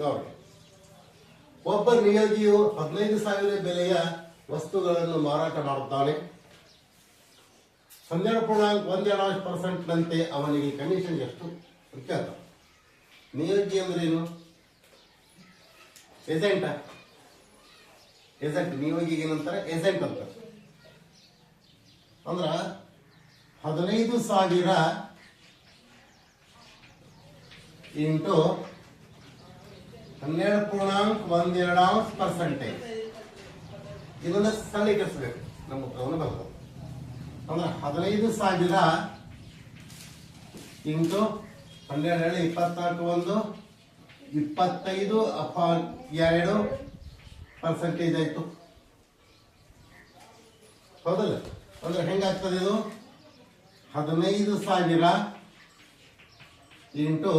ನೋಡಿ, ಒಬ್ಬ ನಿಯೋಗಿಯು 15,000 ಬೆಲೆಯ ವಸ್ತುಗಳನ್ನು ಮಾರಾಟ ಮಾಡುತ್ತಾನೆ. 12.12% ನಂತೆ ಅವನಿಗೆ ಕಮಿಷನ್ ಎಷ್ಟು ಕೇಳ್ತಾನೆ. ನಿಯೋಗಿ ಅಂದ್ರೆ ಏನು? ಏಜೆಂಟ್. ನಿಯೋಗಿಗೆ ಏನಂತಾರೆ? ಏಜೆಂಟ್ ಅಂತ. ಅಂದ್ರ 15,000 ಇಂಟು 12.12%. ಇದನ್ನ ಸರಳೀಕರಿಸಬೇಕು. ನಮ್ಮ ಉತ್ತರವನ್ನು ಬರ್ತದೆ. ಅಂದ್ರೆ 15,000 ಇಂಟು 12 24 1 25/2% ಆಯ್ತು. ಹೌದಲ್ಲ? ಅಂದ್ರೆ ಹೆಂಗಾಗ್ತದೆ ಇದು? 15,000 ಇಂಟು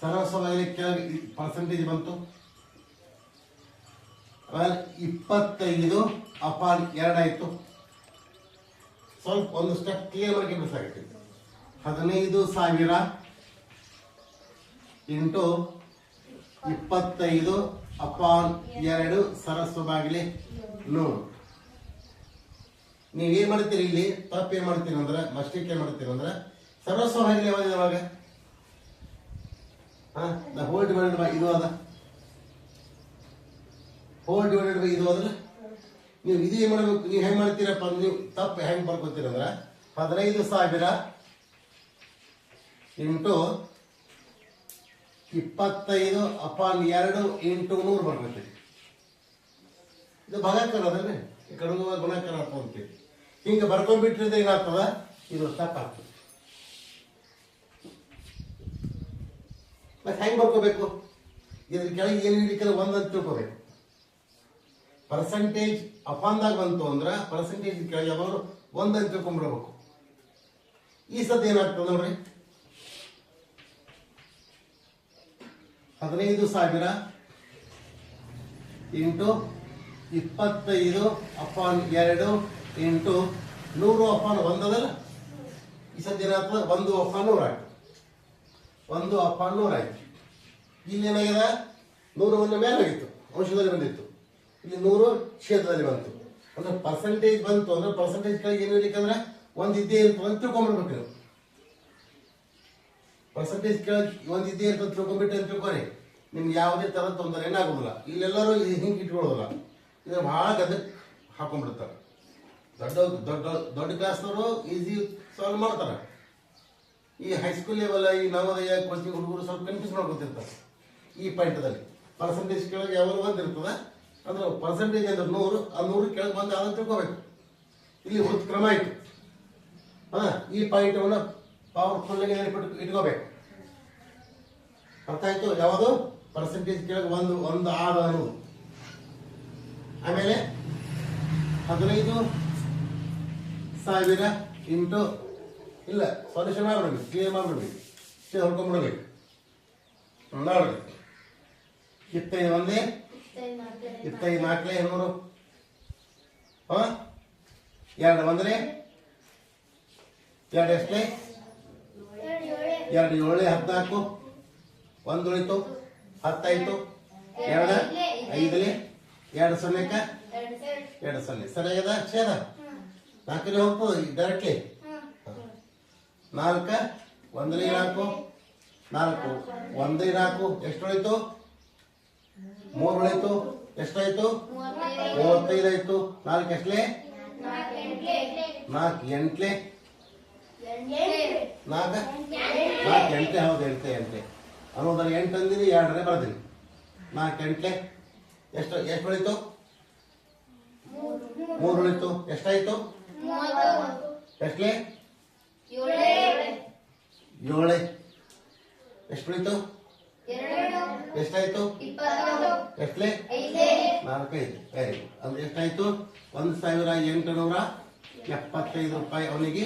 ಸರಾಸರಿ ಪರ್ಸೆಂಟೇಜ್ ಬಂತು. 25/2 ಆಯ್ತು. ಸ್ವಲ್ಪ ಒಂದು ಸ್ಟೆಪ್ ಕ್ಲಿಯರ್ ಮಾಡಿ ಬೇಕಾಗುತ್ತೆ. 15,000 ಇಂಟು 25/2 ಸರಸ್ವಭಾಗಿಲೆ 100. ನೀವೇನ್ ಮಾಡ್ತೀರಿ ಇಲ್ಲಿ? ತಪ್ಪು ಏನ್ ಮಾಡ್ತೀರಿ ಅಂದ್ರೆ, ಮಸ್ಟೇಕ್ ಏನ್ ಮಾಡ್ತೀರಿ ಅಂದ್ರೆ, ಸರ್ವಸ್ವಭಾಗಿಲೆ ಯಾವಾಗ ಹೋಲ್ ಡಿವೈಡೆಡ್ ಬೈ ಇದು ಅದ. ಹೋಲ್ ಡಿವೈಡೆಡ್ ಬೈ ಇದು ಅದಲ್ಲ. ನೀವು ಇದು ಏನ್ ಮಾಡ್ಬೇಕು? ನೀವು ಹೆಂಗ್ ಮಾಡ್ತೀರಪ್ಪ? ನೀವು ತಪ್ಪು ಹೆಂಗ್ ಬರ್ಕೋತೀರಂದ್ರ 15,000 ಇಂಟು 25/2 ಇಂಟು 100 ಬರ್ಕೊತೀರಿ. ಇದು ಭಾಗಾಕಾರ ಅದನ್ನೇ ಈ ಕಡೆ ಗುಣಾಕಾರ ಹಾಕೊಂತೀವಿ. ಹಿಂಗೆ ಬರ್ಕೊಂಡ್ಬಿಟ್ರಿದ್ರೆ ಏನಾಗ್ತದ? ಇದು ತಪ್ಪಾಗ್ತದೆ. ಮತ್ತೆ ಹೆಂಗ್ ಬರ್ಕೋಬೇಕು? ಇದ್ರ ಕೆಳಗೆ ಏನು ಹಿಡಿಕಲ್ಲ ಒಂದಂತ ತಿಳ್ಕೋಬೇಕು. ಪರ್ಸೆಂಟೇಜ್ ಅಪಾನ್ದಾಗ ಬಂತು ಅಂದ್ರ ಪರ್ಸೆಂಟೇಜ್ ಕೆಳಗೆ ಯಾವಾಗಲೂ ಒಂದಂತ ತಿಳ್ಕೊಂಡ್ಬಿಡ್ಬೇಕು. ಈ ಸತಿ ಏನಾಗ್ತದೆ ನೋಡ್ರಿ, 15,000 ಇಂಟು 25/2 ಇಂಟು 100/100 ಅದಲ್ಲ. ಈ ಸತಿ ಏನಾಗ್ತದೆ? 1/100 ಆಯ್ತು. 1/100 ಆಯ್ತು. ಇಲ್ಲಿ ಏನಾಗಿದೆ? 100 ಮೇಲಾಗಿತ್ತು, ಅಂಶದಲ್ಲಿ ಬಂದಿತ್ತು. ಇಲ್ಲಿ 100 ಛೇದದಲ್ಲಿ ಬಂತು. ಅಂದ್ರೆ ಪರ್ಸೆಂಟೇಜ್ ಬಂತು ಅಂದ್ರೆ ಪರ್ಸೆಂಟೇಜ್ ಕೆಳಗೆ ಏನು ಇರ್ಲಿಕ್ಕಂದ್ರೆ ಒಂದು ಇದ್ದೇ ಇರ್ತದೆ ಅಂತ ತಿಳ್ಕೊಂಡ್ಬಿಡ್ಬೇಕು ನೀವು. ಪರ್ಸೆಂಟೇಜ್ ಕೆಳಗೆ ಒಂದು ಇದ್ದೇ ಇರ್ತದೆ ತಿಳ್ಕೊಂಡ್ಬಿಟ್ಟು ಅಂತ ತಿಳ್ಕೊರಿ, ನಿಮ್ಗೆ ಯಾವುದೇ ತರ ತೊಂದರೆ ಏನಾಗೋದಿಲ್ಲ. ಇಲ್ಲೆಲ್ಲರೂ ಹಿಂಗೆ ಇಟ್ಕೊಳ್ಳೋದಿಲ್ಲ. ಇದು ಬಹಳ ಗದಕ್ ಹಾಕೊಂಡ್ಬಿಡ್ತಾರೆ. ದೊಡ್ಡ ದೊಡ್ಡ ದೊಡ್ಡ ಕ್ಲಾಸ್ನವರು ಈಸಿ ಸಾಲ್ವ್ ಮಾಡ್ತಾರೆ. ಈ ಹೈಸ್ಕೂಲ್ ಲೆವೆಲ್, ಈ ನವೋದಯ ಕೋಚಿಂಗ್ ಹುಡುಗರು ಸ್ವಲ್ಪ ಕನ್ಫ್ಯೂಸ್ ಮಾಡ್ಕೊತಿರ್ತಾರೆ ಈ ಪಾಯಿಂಟದಲ್ಲಿ. ಪರ್ಸೆಂಟೇಜ್ ಕೆಳಗೆ ಯಾವಾಗ ಬಂದಿರ್ತದೆ ಅಂದ್ರೆ ಪರ್ಸೆಂಟೇಜ್ ಅಂದ್ರೆ 100, ಆ 100 ಕೆಳಗೆ ಬಂದು ಅದನ್ನು ತಿಳ್ಕೋಬೇಕು. ಇಲ್ಲಿ ಒಂದು ಕ್ರಮ ಆಯ್ತು. ಈ ಪಾಯಿಂಟನ್ನು ಪವರ್ಫುಲ್ ಆಗಿ ಇಟ್ಕೋಬೇಕು. ಅರ್ಥ ಆಯ್ತು? ಯಾವುದು? ಪರ್ಸೆಂಟೇಜ್ ಕೆಳಗೆ ಒಂದು ಆದ ಅನ್ನೋದು. ಆಮೇಲೆ 15,000 ಇಂಟು ಇಲ್ಲ ಸಾಲ್ಯೂಷನ್ ಮಾಡ್ಬಿಡ್ಬೇಕು, ಕ್ಲಿಯರ್ ಮಾಡ್ಬಿಡ್ಬೇಕು, ಹೊಡ್ಕೊಂಡ್ಬಿಡ್ಬೇಕು. ನೋಡ್ರಿ, 25 1 25 4 200 2 1 2 ಎಷ್ಟೇ? 2 7 14 1 ಉಳಿತು 10 ಆಯ್ತು. 2 5 2 0 2 0 ಸರಿಯಾಗದ? ಛೇದ 4 ಹೋಗ್ತದೆ ಡೈರೆಕ್ಟ್ಲಿ. 4 1 4 4 1 4 ಎಷ್ಟು ಉಳಿತು? 3 ಉಳಿತು. ಎಷ್ಟಾಯ್ತು? 35 ಆಯ್ತು. 4 ಎಷ್ಟಲೇ? 4 8 4 8 ಹೌದು 8 ಅನ್ನೋದ್ರಲ್ಲಿ 8 ಅಂದಿನಿ, 2 ಬರ್ತೀನಿ. 4 8 ಎಷ್ಟು ಉಳಿತು? 3 ಉಳಿತು. ಎಷ್ಟಾಯ್ತು? ಎಷ್ಟಲೇ? 7 ಎಷ್ಟು ಉಳಿತು? ಎಷ್ಟಾಯ್ತು? ಎಷ್ಟಲೇ? 4 5 ವೆರಿ ಗುಡ್. ಅಂದ್ರೆ ಎಷ್ಟಾಯ್ತು? 1,875 ರೂಪಾಯಿ ಅವನಿಗೆ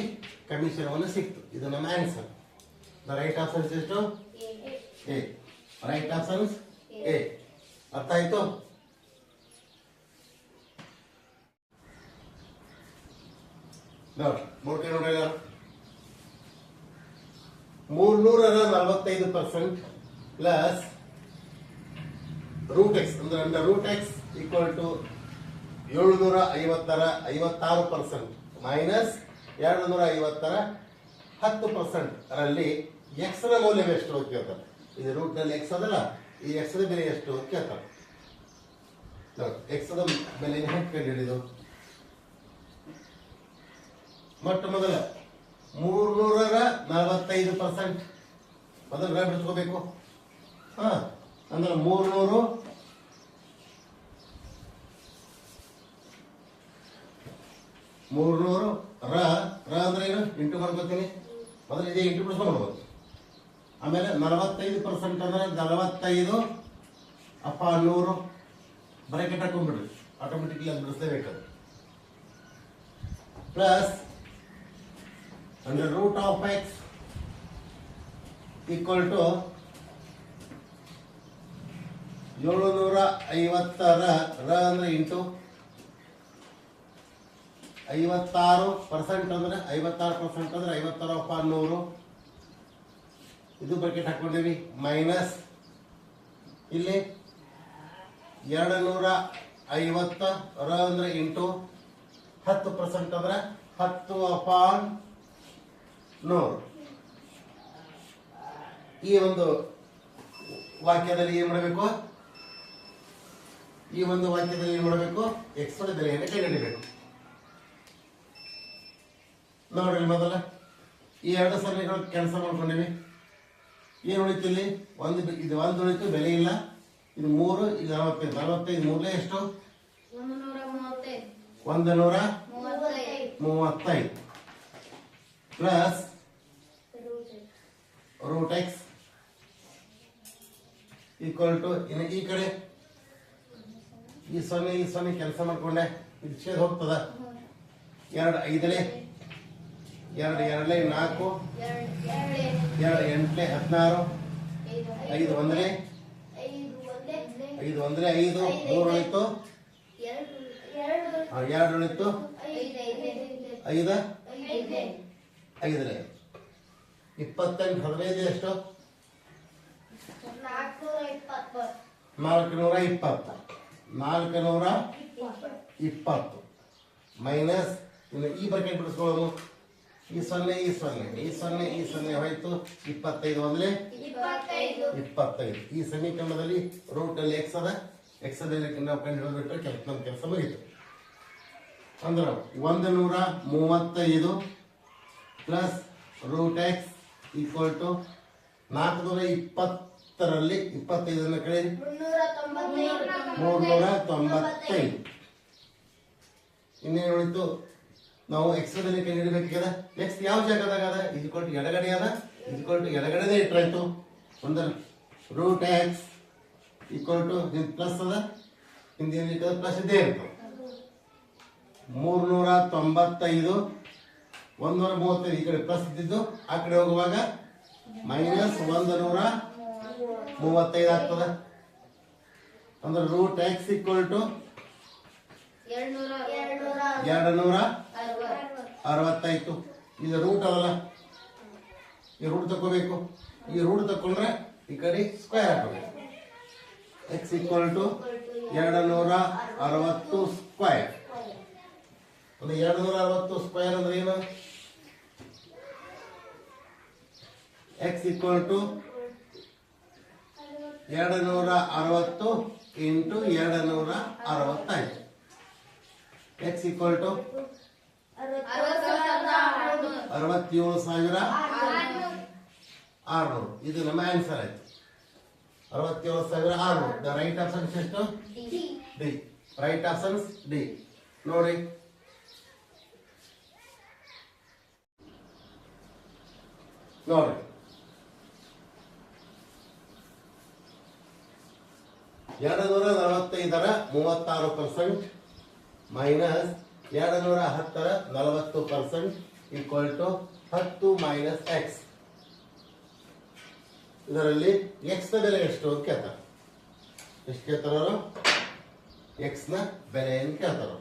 ಕಮಿಷನ್ ಅನ್ನು ಸಿಕ್ತು. ಇದು ನಮ್ಮ ಆನ್ಸರ್. ದ ರೈಟ್ ಆನ್ಸರ್ ಎಷ್ಟು? ಎ. Right answer A. ಅರ್ಥ ಆಯ್ತು? ನೋಡಿ, ನೋಡ್ರಿ 345% ಪ್ಲಸ್ ರೂಟ್ ಎಕ್ಸ್ ಅಂದ್ರೆ under root X equal to 750 minus 250 10% ರಲ್ಲಿ ಎಕ್ಸ್ ನ ಮೌಲ್ಯ ಎಷ್ಟು ಅಂತ ಕೇಳ್ತಾರೆ. ಇದು ರೂಟ್ ನಲ್ಲಿ ಎಕ್ಸ್ ಅದಲ್ಲ, ಈ ಎಕ್ಸ್ ನ ಬೆಲೆ ಎಷ್ಟು ಅಂತ ಕೇಳ್ತಾರೆ. ಎಕ್ಸ್ ನ ಬೆಲೆ ಹೆಂಗೆ ಕಂಡುಹಿಡಿದು? ಮೊಟ್ಟ ಮೊದಲ 345% ಮೊದಲು ಬಿಡಿಸ್ಕೋಬೇಕು. ಅಂದ್ರೆ 300 ರ ಅಂದ್ರೆ ಏನು? ಇಂಟು ಮಾಡ್ಕೋತೀನಿ. ಮೊದಲು ಇದೇ ಇಂಟು ಬಿಡಿಸ್ಕೊಂಡ್ಬಿಡ್ಬೋದು. ಆಮೇಲೆ 45% ಅಂದ್ರೆ 45 ಅಪ್ಪ 100 ಬ್ರಾಕೆಟ್ ಹಾಕೊಂಡ್ಬಿಡ್ರಿ, ಆಟೋಮೆಟಿಕ್ಲಿ ಅದು ಬಿಡಿಸ್ಲೇಬೇಕದು. Plus under root of x equal to 750 ರ ಅಂದ್ರೆ ಇಂಟು 56% ಅಂದ್ರೆ 56% ಅಂದ್ರೆ 56 ಅಪ್ಪ 100 ಇದು ಬ್ರಾಕೆಟ್ ಹಾಕೊಂಡಿವಿ. ಮೈನಸ್ ಇಲ್ಲಿ 250 ರ ಅಂದ್ರೆ ಇಂಟು 10% ಅಂದ್ರೆ 10 ಅಪಾನ್ 100. ಈ ಒಂದು ವಾಕ್ಯದಲ್ಲಿ ಏನ್ ಮಾಡಬೇಕು? ಎಕ್ಸ್ ನ ಬೆಲೆಯನ್ನು ಕಂಡುಹಿಡಿಯಬೇಕು. ನೋಡ್ರಿ, ಮೊದಲ ಈ ಎರಡು ಸೊನ್ನೆಗಳು ಕೆಲಸ ಮಾಡ್ಕೊಂಡಿವಿ. ಏನು ಉಳಿತು ಇಲ್ಲಿ? ಇದು ಒಂದು ಉಳಿತು, ಬೆಲೆ ಇಲ್ಲ. ಇದು 3, ಇದು 45 ಮೂರನೇ ಎಷ್ಟು? 135 plus root X equal to ಈ ಕಡೆ ಈ ಸೊನ್ನೆ ಕೆಲಸ ಮಾಡ್ಕೊಂಡೆ, ಇದು ಛೇದ ಹೋಗ್ತದ. 2 5 2 2 4 2 8 16 5 1 5 1 5 3 ಉಳಿತು, 2 ಉಳಿತು, 5 5 28 15 ಎಷ್ಟು? 420 ಮೈನಸ್ ಈ ಬ್ರಾಕೆಟ್ ಬಿಡಿಸ್ಕೊಳ್ಳೋದು. ಈ ಸೊನ್ನೆ ಹೋಯ್ತು. 25 1 25. ಈ ಸಮೀಕರಣದಲ್ಲಿ ರೂಟ್ ಅಲ್ಲಿ ಎಕ್ಸ್ ಅದ, ಎಕ್ಸ್ ನಾವು ಕಂಡು ಹಿಡಿದ್ಬಿಟ್ರೆ ನಮ್ಮ ಕೆಲಸ ಮುಗಿತು. ಅಂದ್ರೆ 135 plus root X equal to 420ರಲ್ಲಿ 25 ಕಡೆ 395. ಇನ್ನೇನು ಉಳಿತು? ನಾವು ಎಕ್ಸ್ ದಲ್ಲಿ ಕಂಡು ಹಿಡಿಬೇಕಾದ. ಎಕ್ಸ್ ಯಾವ ಜಾಗದಾಗ ಅದ? ಈಕ್ವಲ್ ಟು ಎಡಗಡೆ ಅದ, ಈಕ್ವಲ್ ಟು ಎಡಗಡೆದೇ ಇಟ್ರಾಯ್ತು. ಅಂದ್ರೆ root X equal to plus ಅದ, ಹಿಂದೆ ಪ್ಲಸ್ ಇದ್ದೇ ಇರ್ತದೆ. 395 135 ಈ ಕಡೆ ಪ್ಲಸ್ ಇದ್ದಿದ್ದು ಆ ಕಡೆ ಹೋಗುವಾಗ ಮೈನಸ್ 135 ಆಗ್ತದ. ಅಂದ್ರೆ ರೂಟ್ ಎಕ್ಸ್ ಈಕ್ವಲ್ ಟು 260. ಇದು ರೂಟ್ ಅವಲ್ಲ, ಈ ರೂಟ್ ತಗೋಬೇಕು. ಈ ರೂಟ್ ತಕೊಂಡ್ರೆ ಈ ಕಡೆ ಸ್ಕ್ವೇರ್ ಹಾಕಬೇಕು. X equal to 260 square. ಒಂದು 260 ಸ್ಕ್ವೇರ್ ಅಂದ್ರೆ ಏನು? X equal to 260 into 260 X equal to 67,600. ಇದು ನಮ್ಮ ಆನ್ಸರ್ ಆಯ್ತು. 67,600. ದ ರೈಟ್ ಆಪ್ಷನ್ಸ್ ಎಷ್ಟು? ಡಿ. Right options D. ನೋಡಿ, ನೋಡ್ರಿ, 245 36% minus 210 40% equal to 10 minus X. ಇದರಲ್ಲಿ ಎಕ್ಸ್ ನ ಬೆಲೆ ಎಷ್ಟು ಅಂತ ಕೇಳ್ತಾರೆ. ಎಷ್ಟು ಕೇಳ್ತಾರ? ಎಕ್ಸ್ ನ ಬೆಲೆಯನ್ನು ಕೇಳ್ತಾರ.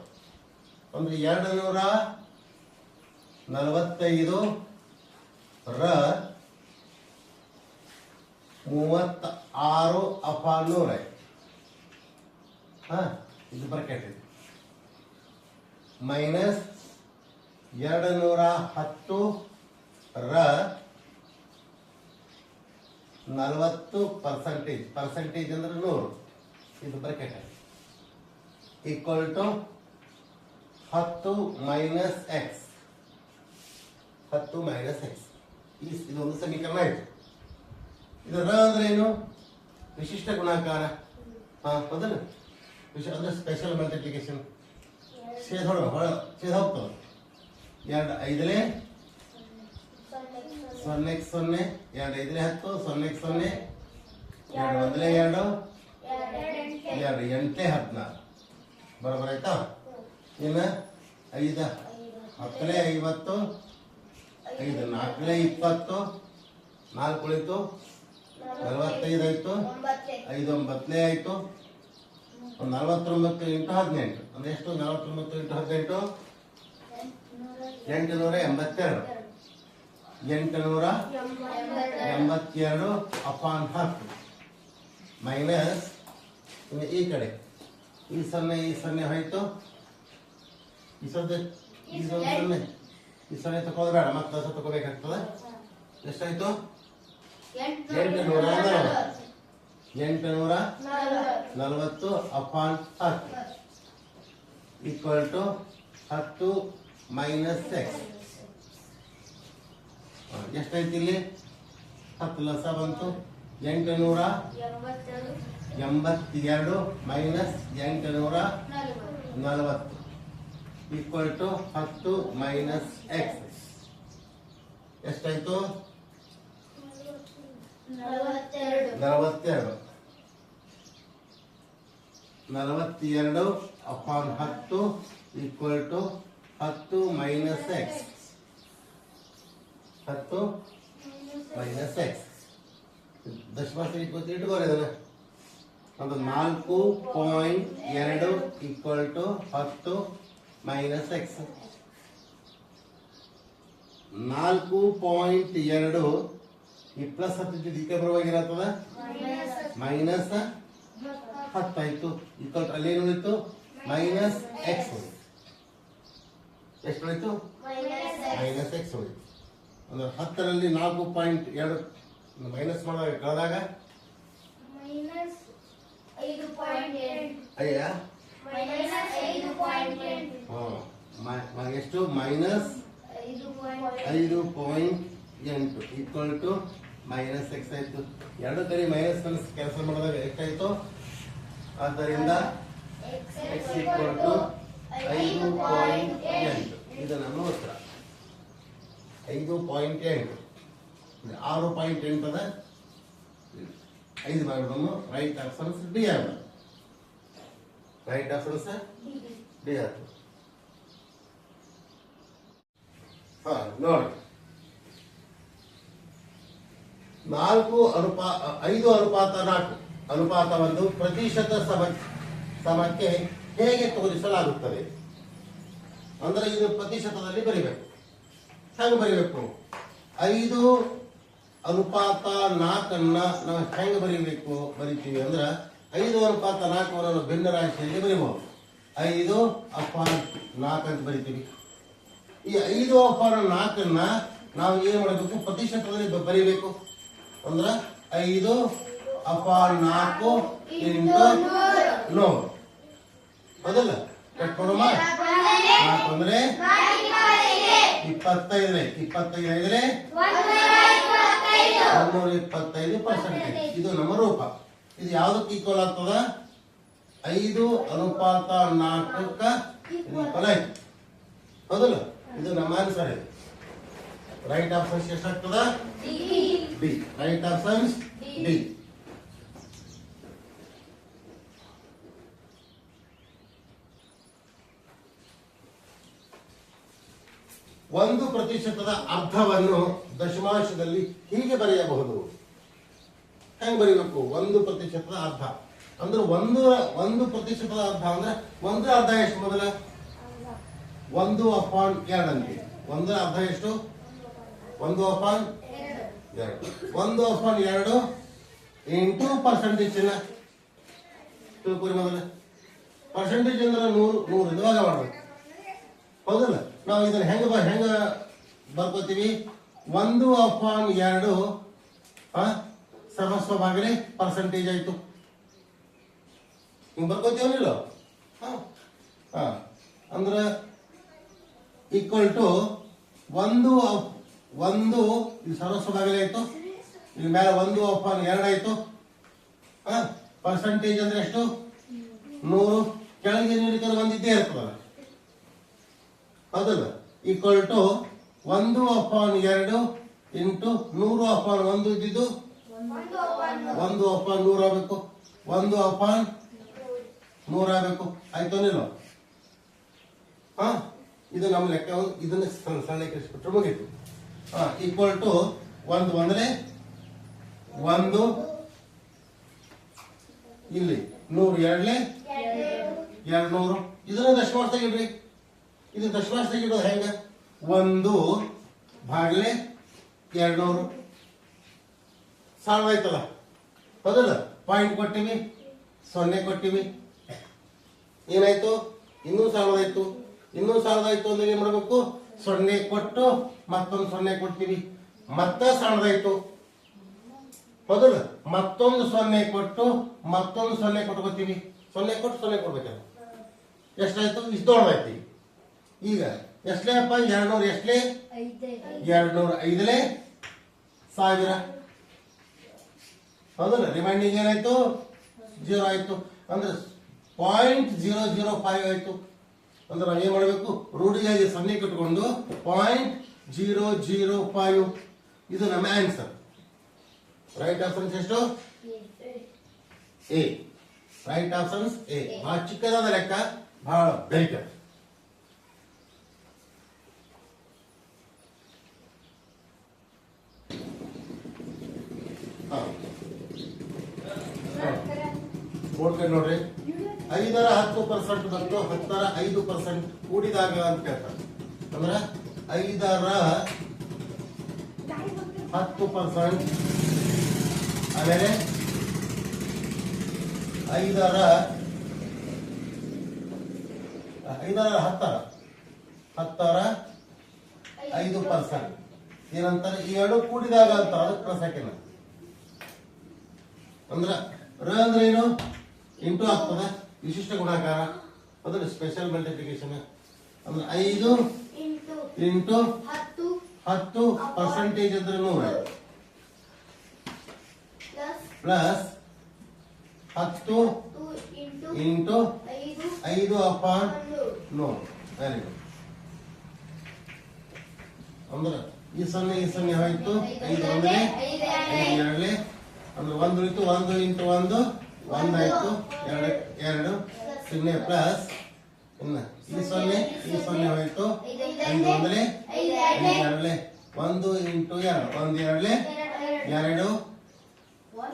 ಅಂದ್ರೆ 245 ರ 36 ಅಪಾನ್ 100 ಇದು ಬ್ರಾಕೆಟ್ ಇದೆ ಮೈನಸ್ 210 ರ 40% ಪರ್ಸೆಂಟೇಜ್ ಅಂದ್ರೆ 100 ಇದು bracket equal to 10 minus X 10 minus X ಇದೊಂದು ಸಮೀಕರಣ ಆಯಿತು. ಇದು ರ ಅಂದ್ರೆ ಏನು? ವಿಶಿಷ್ಟ ಗುಣಾಕಾರ. ಹೌದಲ್ಲ, ಅಂದ್ರೆ ಸ್ಪೆಷಲ್ ಮಲ್ಟಿಪ್ಲಿಕೇಶನ್. ಛೇದ ಹೋಗ್ತದೆ. 2 5 0 0 2 5 10 0 0 2 1 2 2 8 14 ಬರೋಬರ ಆಯ್ತಾ? ಇನ್ನು 5 10 50 5 4 20 4 ಉಳಿತು 45 ಆಯ್ತು 5 9 ಆಯ್ತು 49 ಇಂಟು 18 ಅಂದ್ರೆ ಎಷ್ಟು? 49 ಇಂಟು 18 882 ಅಪಾನ್ 10 ಮೈನಸ್ ಈ ಕಡೆ ಈ 0 ಹೋಯ್ತು ಈ 0 ತಗೋಬೇಡ ಮತ್ತೆ 10 ತಗೋಬೇಕಾಗ್ತದೆ. ಎಷ್ಟಾಯ್ತು? 840 upon 10 equal to 10 minus X. ಎಷ್ಟಾಯ್ತು ಇಲ್ಲಿ? 10 ಲಸ ಬಂತು 882 minus 840 equal to 10 minus X. ಎಷ್ಟಾಯ್ತು? 42 upon 10 equal to 10 minus X. 10 minus X ದಶಮಾಂಶ ಇಟ್ಕೋರಿ ಅದನ್ನ. ಒಂದು 4.2 ಈಕ್ವಲ್ ಟು 10 ಮೈನಸ್ ಎಕ್ಸ್. 4.2 ಈ ಪ್ಲಸ್ 10 ಇದಕ್ಕೆ ಬರುವಾಗಿರತ್ತದ ಮೈನಸ್ 10 ಆಯ್ತು. ಈಕ್ವಲ್ ಟು ಅಲ್ಲಿ ಏನು ಉಳಿತು? ಮೈನಸ್ ಎಕ್ಸ್ ಉಳಿತು. ಎಷ್ಟು ಉಳಿತು? ಮೈನಸ್ ಎಕ್ಸ್ ಉಳಿತು. ಅಂದ್ರೆ 10ರಲ್ಲಿ 4.2 ಮೈನಸ್ ಮಾಡಿದಾಗ ಕಳೆದಾಗ ಎಷ್ಟು? Minus 5.8 equal to minus X ಆಯ್ತು. ಎರಡು ಕಡೆ ಮೈನಸ್ ಕೆಲಸ ಮಾಡಿದಾಗ ಎಷ್ಟಾಯ್ತು? ಆದ್ದರಿಂದ ಎಕ್ಸ್ ಈಕ್ವಲ್ ಟು 5.8. ಇದು ನಮ್ಮ ಉತ್ತರ. 5.8 6.8 ಅದ 5 ಮಾಡಿಬಿಡೋಣ. ರೈಟ್ ಆನ್ಸರ್ ಡಿ ಆಗ. ರೈಟ್ ಆನ್ಸರ್ ಡಿ ಆಯ್ತು. ನೋಡಿ 5:4 ಅನುಪಾತವನ್ನು ಪ್ರತಿಶತ ಸಮಕ್ಕೆ ಹೇಗೆ ತೋರಿಸಲಾಗುತ್ತದೆ? ಅಂದ್ರೆ ಇದು ಪ್ರತಿಶತದಲ್ಲಿ ಬರಿಬೇಕು. ಹೆಂಗ್ ಬರಿಬೇಕು? 5:4 ನಾವು ಹೆಂಗ್ ಬರಿತೀವಿ ಅಂದ್ರೆ 5:4 ಭಿನ್ನ ರಾಶಿಯಲ್ಲಿ ಬರಿಬಹುದು. 5/4 ಅಂತ ಬರಿತೀವಿ. ಈ 5/4 ನಾವು ಏನ್ ಮಾಡಬೇಕು? ಪ್ರತಿಶತದಲ್ಲಿ ಬರಿಬೇಕು. ಅಂದ್ರೆ 5/4 ಇಂಟು 100 ಹೌದಲ್ಲ? ಕಟ್ಕೊಡಮ್ಮ. 4 ಅಂದ್ರೆ 25 125%. ಇದು ನಮ್ಮ ರೂಪ. ಇದು ಯಾವ್ದಕ್ಕೆ ಈಕ್ವಲ್ ಆಗ್ತದ? 5:4 ಈಕ್ವಲ್ ಆಯ್ತು ಹೌದಲ್ಲ? ಇದು ನಮ್ಮ ಆನ್ಸರ್. ಇದೆ ರೈಟ್ ಆಪ್ಷನ್ ಎಷ್ಟಾಗ್ತದ? ಡಿ. Right option D. ಒಂದು ಪ್ರತಿಶತದ ಅರ್ಧವನ್ನು ದಶಮಾಂಶದಲ್ಲಿ ಹೀಗೆ ಬರೆಯಬಹುದು. ಹೆಂಗ್ ಬರೀಬೇಕು? 1% ಅರ್ಧ ಅಂದ್ರೆ 1% ಅರ್ಧ ಅಂದ್ರೆ 1 ಅರ್ಧ ಎಷ್ಟು? ಮೊದಲ 1/2 ಅಂತೆ. 1 ಅರ್ಧ ಎಷ್ಟು? 1/2. 1/2 ಇಂಟು ಪರ್ಸೆಂಟೇಜ್ ಚಿನ್ನ ತಿಳ್ಕೊರಿ ಮೊದಲು. ಪರ್ಸೆಂಟೇಜ್ ಅಂದ್ರೆ 100 ಇವಾಗ ಮಾಡ್ಬೇಕು, ಹೌದಲ್ಲ? ನಾವು ಇದನ್ನ ಹೆಂಗ ಬರ್ಕೋತೀವಿ? 1/2 ಸರ್ವಸ್ವ ಭಾಗಲೇ ಪರ್ಸೆಂಟೇಜ್ ಆಯ್ತು. ಹಿಂಗ್ ಬರ್ಕೋತೀವನಿಲ್ಲ? ಅಂದ್ರೆ ಈಕ್ವಲ್ ಟು 1 ಇದು ಸರ್ವಸ್ವ ಭಾಗಲೇ ಆಯ್ತು. ಇಲ್ಲಿ ಮೇಲೆ 1/2 ಆಯ್ತು. ಪರ್ಸೆಂಟೇಜ್ ಅಂದ್ರೆ ಎಷ್ಟು? 100. ಕೆಳಗೆ ನೀಡಿದ್ರೆ ಒಂದಿದ್ದೇ ಇರ್ತದಲ್ಲ, ಹೌದಲ್ಲ? ಈಕ್ವಲ್ ಟು 1/2 ಇಂಟು 100/1 ಇದ್ದಿದ್ದು 1/100 ಆಗಬೇಕು. 1/100 ಆಗಬೇಕು. ಆಯ್ತೋನಿಲ್ಲ? ಇದು ನಮ್ಮ ಲೆಕ್ಕ. ಇದನ್ನ ಸಣ್ಣ ಕಳಿಸ್ಬಿಟ್ರೆ ಮುಗೀತು. ಈಕ್ವಲ್ ಟು 1 ಬಂದ್ರೆ 1, ಇಲ್ಲಿ 100 2 200. ಇದನ್ನ ದಶಮಾಂಶ ತೆಗಿಡ್ರಿ. ಇದು ದಶಮಾಂಶ ತೆಗಿಡೋದು ಹೆಂಗ? 1/200 ಸಾಲ್ವ್ ಆಯ್ತಲ್ಲ, ಹೌದಲ್ಲ? ಪಾಯಿಂಟ್ ಕೊಟ್ಟಿವಿ, 0 ಕೊಟ್ಟಿವಿ, ಏನಾಯ್ತು? ಇನ್ನೂ ಸಾಲ್ವ್ ಆಯ್ತು. ಅಂದ್ರೆ ಏನ್ ಮಾಡ್ಬೇಕು? 0 ಕೊಟ್ಟು ಮತ್ತೊಂದು 0 ಕೊಡ್ತೀವಿ, ಮತ್ತೆ ಸಾಲ್ವ್ ಆಯ್ತು, ಹೌದಲ್ಲ? ಮತ್ತೊಂದು 0 ಕೊಟ್ಟು ಮತ್ತೊಂದು 0 ಕೊಟ್ಕೋತೀವಿ. 0 ಕೊಟ್ಟು 0 ಕೊಡ್ಬೇಕಲ್ಲ. ಎಷ್ಟಾಯ್ತು? ಇಷ್ಟು ದೊಡ್ಡದಾಯ್ತು. ಈಗ ಎಷ್ಟಲೇ ಅಪ್ಪ? 200 ಎಷ್ಟಲೇ? 205 1000, ಹೌದಲ್ಲ? ರಿಮೈಂಡಿಂಗ್ ಏನಾಯ್ತು? 0 ಆಯ್ತು. ಅಂದ್ರೆ 0.005 ಆಯ್ತು. ಅಂದ್ರೆ ನಾವು ಏನ್ ಮಾಡಬೇಕು? ರೂಢಿಯಾಗಿ 0 ಕಟ್ಕೊಂಡು 0.005. ಇದು ನಮ್ಮ ಆನ್ಸರ್. ರೈಟ್ ಆಪ್ಷನ್ಸ್ ಎಷ್ಟು? ಎ. Right options A. ಬಹಳ ಚಿಕ್ಕದಾದ ಲೆಕ್ಕ, ಬಹಳ ಬೇಗ. ಬೋರ್ಡ್ ಕೈ ನೋಡ್ರಿ. 5ರ 10% ಬಂತು, 10ರ 5% ಕೂಡಿದಾಗ ಅಂತ ಕೇಳ್ತಾರೆ. ಅಂದ್ರೆ 5ರ 10%, ಆಮೇಲೆ 5ರ 5% ಏನಂತಾರೆ? ಈ ಎರಡು ಕೂಡಿದಾಗ ಅಂತ. ಅದಕ್ಕೆ ಪ್ಲಸ್ ಹಾಕಿನ. ಅಂದ್ರ ರ ಅಂದ್ರೆ ಏನು? ಇಂಟು ಆಗ್ತದ, ವಿಶಿಷ್ಟ ಗುಣಾಕಾರ, ಅದ್ರ ಸ್ಪೆಷಲ್ ಮಲ್ಟಿಪ್ಲಿಕೇಶನ್. ಅಂದ್ರೆ 5 ಇಂಟು 10 ಪರ್ಸೆಂಟೇಜ್ ಅಂದ್ರೆ 100 ಪ್ಲಸ್ 10 ಇಂಟು 5/100. Very good. ಅಂದ್ರೆ ಈ 0 ಹೋಯ್ತು. 5 ಒಂದಲೇ 5 ಎರಡಲೇ, ಅಂದ್ರೆ 1 ಉಳಿತು. 1 ಇಂಟು 1 1 ಆಯ್ತು. 2 0 ಪ್ಲಸ್ ಇನ್ನ ಈ 0 ಹೋಯ್ತು. 5 ಒಂದಲೇ 5 ಎರಡಲೇ, 1 ಇಂಟು 2 1 ಎರಡಲೇ 2, 1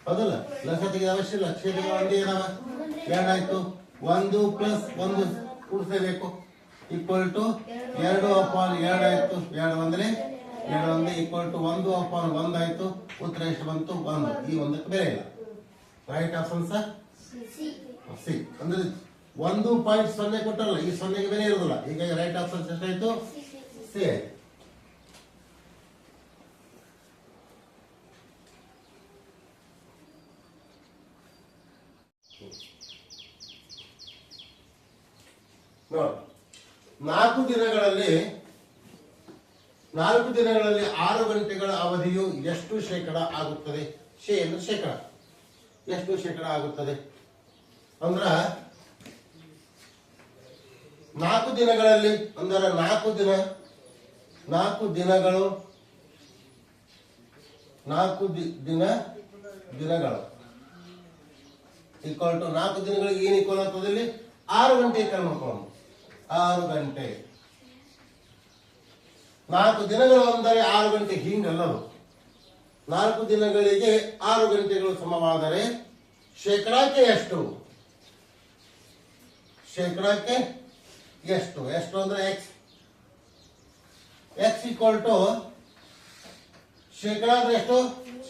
ಹೌದಲ್ಲ? ಲಕ್ಷ ತೆಗೆದ ಅವಶ್ಯ ಇಲ್ಲ. ಛೇದಗಳು ಒಂದೇ ಇದಾವ. 2 ಆಯ್ತು. 1 ಪ್ಲಸ್ 1 ಕೂಡಿಸಲೇಬೇಕು. ಈಕ್ವಲ್ ಟು 2/2 ಆಯ್ತು. 2 ಒಂದಲೇ 2 ಈಕ್ವಲ್ ಟು 1/1 ಆಯ್ತು. ಉತ್ತರ ಎಷ್ಟು ಬಂತು? 1. ಈ ಒಂದಕ್ಕೆ ಬೇರೆ ಇಲ್ಲ. Right option sir C. ಅಂದ್ರೆ 1.0 ಕೊಟ್ಟಲ್ಲ, ಈ 0ಗೆ ಬೇರೆ ಇರೋದಿಲ್ಲ. ಹೀಗಾಗಿ ರೈಟ್ ಆಪ್ಷನ್ ಎಷ್ಟಾಯ್ತು? ಸಿ ಆಯ್ತು. ನೋಡಿ, 4 ದಿನಗಳಲ್ಲಿ 6 ಗಂಟೆಗಳ ಅವಧಿಯು ಎಷ್ಟು ಶೇಕಡ ಆಗುತ್ತದೆ? ಅಂದ್ರೆ ಶೇಕಡ. ಎಷ್ಟು ಶೇಕಡ ಆಗುತ್ತದೆ? ಅಂದ್ರ 4 ದಿನಗಳಲ್ಲಿ, ಅಂದ್ರೆ 4 ದಿನಗಳು ಈಕ್ವಲ್ ಟು 4 ದಿನಗಳಿಗೆ ಏನು ಈಕ್ವಲ್ ಆಗ್ತದೆ? ಇಲ್ಲಿ 6 ಗಂಟೆ ಕಲ್ ಮಾಡ್ಕೊಂಡು 6 ಗಂಟೆ. 4 ದಿನಗಳು ಅಂದರೆ 6 ಗಂಟೆ ಹಿಂಗಲ್ಲದು. 4 ದಿನಗಳಿಗೆ 6 ಗಂಟೆಗಳು ಸಮವಾದರೆ ಶೇಕಡಾಕ್ಕೆ ಎಷ್ಟು? ಶೇಕಡಾಕ್ಕೆ ಎಷ್ಟು? ಎಷ್ಟು ಅಂದ್ರೆ ಎಕ್ಸ್. ಎಕ್ಸ್ ಈಕ್ವಲ್ ಟು ಶೇಕಡ ಅಂದ್ರೆ ಎಷ್ಟು?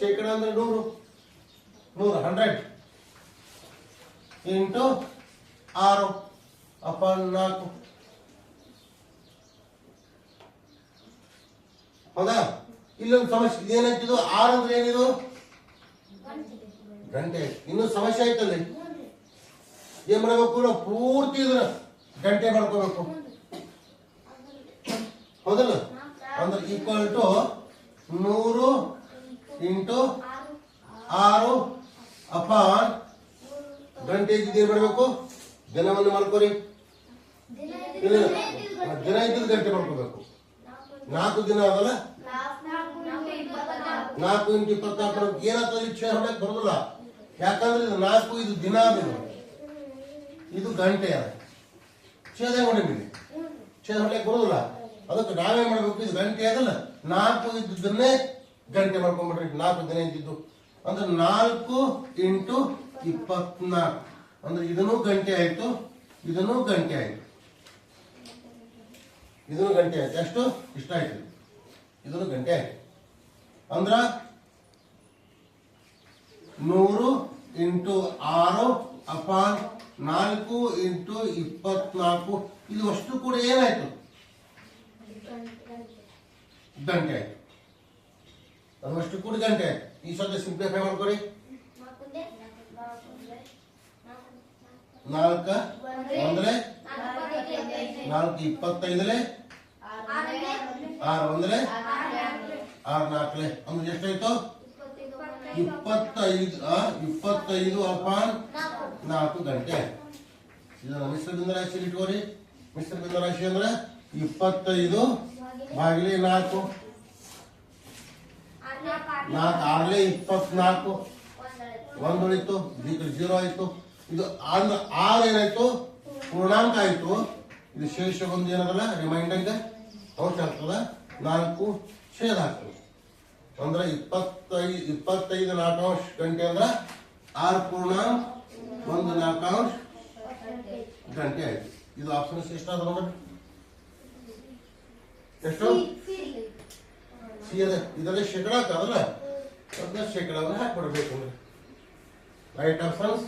ಶೇಕಡ ಅಂದ್ರೆ 100 100 ಇಂಟು 6 ಅಪಾನ್ 4. ಹೌದಾ? ಇಲ್ಲೊಂದು ಸಮಸ್ಯೆ ಇದೇನಾಯ್ತಿದು? 6 ಅಂದ್ರೆ ಏನಿದು? ಗಂಟೆ. ಇನ್ನು ಸಮಸ್ಯೆ ಆಯ್ತಲ್ಲಿ ಏನ್ ಮಾಡಬೇಕು? ನಾವು ಪೂರ್ತಿ ಇದ್ರ ಗಂಟೆ ಮಾಡ್ಕೋಬೇಕು. ಹೌದಲ್ಲ? ಅಂದ್ರೆ ಈಕ್ವಲ್ ಟು 100 ಇಂಟು 6 ಅಪಾನ್ ಗಂಟೆ ಏನ್ ಮಾಡಬೇಕು? ದಿನವನ್ನು ಮಾಡ್ಕೋರಿ. ಇಲ್ಲ ದಿನ ಇದ್ದ ಗಂಟೆ ಮಾಡ್ಕೋಬೇಕು. 4 ದಿನ ಆಗಲ್ಲ. 4 ಇಂಟು 24 ಏನಾಗ್ತದೆ? ಛೇದ ಹೊಡಕ್ ಬರೋದಿಲ್ಲ. ಯಾಕಂದ್ರೆ ಇದು 4 ಇದು ದಿನ ಆಗಿದೆ, ಇದು ಗಂಟೆ ಅದ. ಛೇದ ಹೊಡಿಬಿಡಿ, ಛೇದ ಹೊಡ್ಲಿಕ್ಕೆ ಬರೋದಿಲ್ಲ. ಅದಕ್ಕೆ ನಾವೇನ್ ಮಾಡ್ಬೇಕು? ಇದು ಗಂಟೆ ಅದಲ್ಲ, 4 ಇದ್ದನ್ನೇ ಗಂಟೆ ಮಾಡ್ಕೊಂಡ್ಬಿಡ್ರಿ. 4 ದಿನ ಇದ್ದಿದ್ದು ಅಂದ್ರೆ 4 ಇಂಟು 24 ಅಂದ್ರೆ ಇದನ್ನು ಗಂಟೆ ಆಯ್ತು, ಇದನ್ನು ಗಂಟೆ ಆಯ್ತು, ಇದನ್ನು ಗಂಟೆ ಆಯ್ತು. ಎಷ್ಟು? ಇಷ್ಟ ಆಯ್ತು. ಇದನ್ನು ಗಂಟೆ ಆಯ್ತು. ಅಂದ್ರ 100 ಇಂಟು 6 ಅಪಾನ್ 4 ಇಂಟು 24 ಇದು ಅಷ್ಟು ಕೂಡ ಏನಾಯ್ತು? ಗಂಟೆ ಆಯ್ತು. ಅದಷ್ಟು ಕೂಡ ಗಂಟೆ ಆಯ್ತು. ಈ ಸದ್ಯ ಸಿಂಪ್ಲಿಫೈ ಮಾಡ್ಕೊರಿ. 4 ಒಂದ್ರೆ 4 25 6 ಒಂದ್ರೆ 6 4 ಅಂದ್ರೆ ಎಷ್ಟಾಯ್ತು? 25 ಅಪಾನ್ 4 ಗಂಟೆ. ಇದನ್ನ ಮಿಶ್ರ ಬಿಂದು ರಾಶಿಯಲ್ಲಿ ಇಟ್ಕೋರಿ. ಮಿಶ್ರ ಬಿಂದು ರಾಶಿ ಅಂದ್ರೆ 25 ಭಾಗಿಲೆ 4 6 24 1 ಉಳಿತು, ಈ ಕಡೆ 0 ಆಯ್ತು. ಇದು ಅಂದ್ರೆ 6 ಏನಾಯ್ತು? ಪೂರ್ಣಾಂಕ ಆಯ್ತು. ಇದು ಶೇಷ ಒಂದು ಏನದಲ್ಲ ರಿಮೈಂಡರ್ ಅಂಶ ಆಗ್ತದ. 4 ಛೇದ ಆಗ್ತದೆ. ಅಂದ್ರೆ 25 4 ಗಂಟೆ ಅಂದ್ರೆ 6 ಪೂರ್ಣಾಂಕ 1 4 ಗಂಟೆ ಆಯ್ತು. ಇದು ಆಪ್ಷನ್ ಎಷ್ಟಾದ ನೋಡಿ? ಎಷ್ಟು? ಸಿ ಅದ. ಇದರಲ್ಲಿ ಶೇಕಡ ಹಾಕದಲ್ಲ, ಅದನ್ನ ಶೇಕಡವನ್ನು ಹಾಕ್ಬಿಡ್ಬೇಕು. Right options